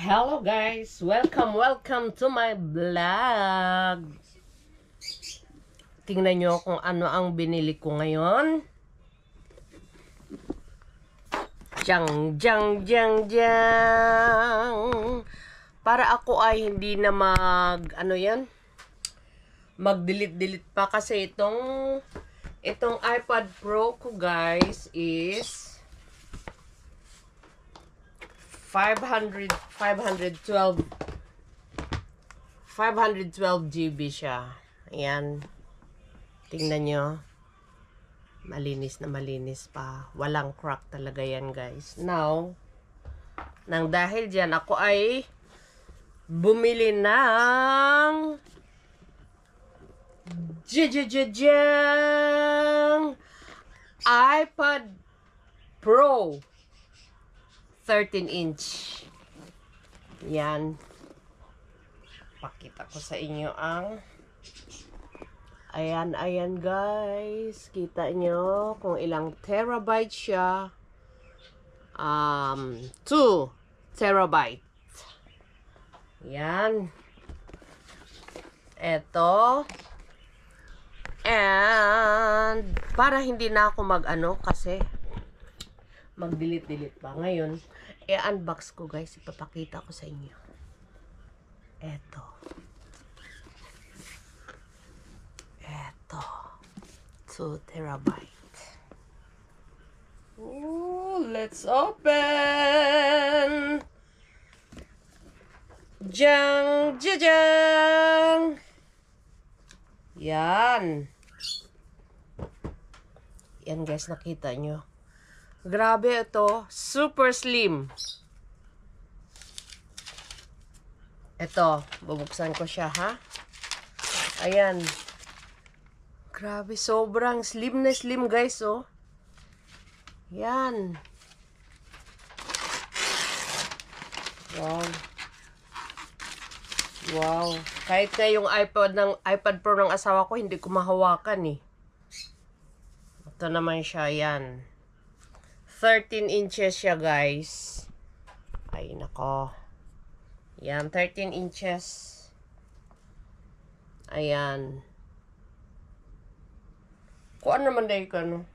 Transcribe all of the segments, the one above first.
Hello guys! Welcome to my vlog! Tingnan nyo kung ano ang binili ko ngayon. Jang! Para ako ay hindi na mag-delete pa kasi itong iPad Pro ko guys is 512 GB siya. Ayan. Tingnan nyo. Malinis na malinis pa. Walang crack talaga yan, guys. Now, nang dahil dyan, ako ay bumili ng iPad Pro 13-inch. Yan. Pakita ko sa inyo ang ayan guys. Kita nyo kung ilang terabyte siya. 2 terabyte. Yan. Eto. And para hindi na ako kasi mag-delete pa. Ngayon, i-unbox ko guys. Ipapakita ko sa inyo. Eto. 2 terabyte. Ooh, let's open! Jang! Yan. Yan guys, nakita nyo. Grabe ito. Super slim. Ito. Bubuksan ko siya, ha? Ayan. Grabe. Sobrang slim na slim, guys, oh. Yan. Wow. Wow. Kahit na yung iPad Pro ng asawa ko, hindi ko mahawakan, eh. Ito naman siya, yan. 13 inches siya, guys. Ay, nako. Yan, 13 inches. Ayan. Kuan naman dahil ka, no?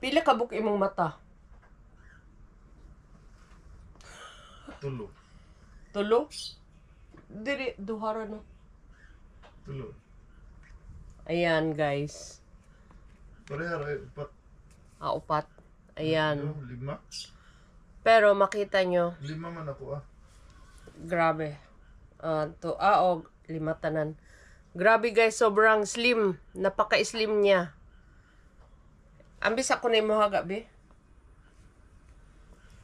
Pila ka buk imong mata? Tulo. Tulo? Diri, duhara, no? Tulo. Ayan, guys. Pareha, upat. Upat. Ayan. 5. Pero makita nyo. 5 man ako, Grabe. 5 tanan. Grabe guys, sobrang slim. Napaka-slim niya. Ambis ako na yung mga gabi.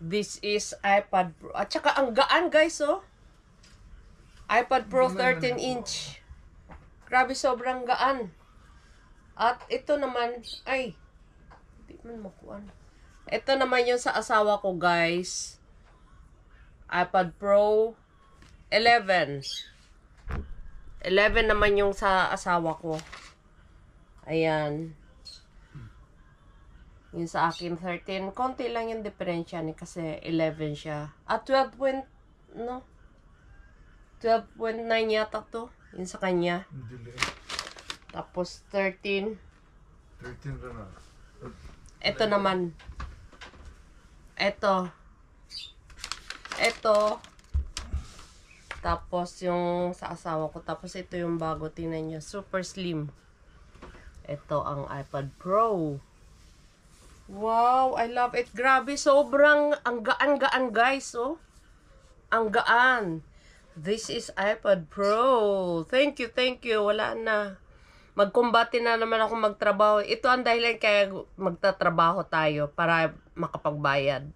This is iPad Pro. At saka ang gaan guys, oh. iPad Pro 13 inch. Grabe, sobrang gaan. At ito naman, ay, hindi man makuan. Ito naman yung sa asawa ko, guys. iPad Pro 11. 11 naman yung sa asawa ko. Ayan. Yung sa akin 13. Konti lang yung diferensya ni kasi 11 siya. At 12.9 yata to. Yung sa kanya. Tapos 13. 13 rin na. Ito naman. Ito. Tapos yung sa asawa ko. Tapos ito yung bago. Tingnan nyo. Super slim. Ito ang iPad Pro. Wow, I love it. Grabe, sobrang ang gaan-gaan guys, oh. Ang gaan. This is iPad Pro. Thank you. Wala na. Magkumbati na naman ako magtrabaho. Ito ang dahilan kaya magtatrabaho tayo para makapagbayad.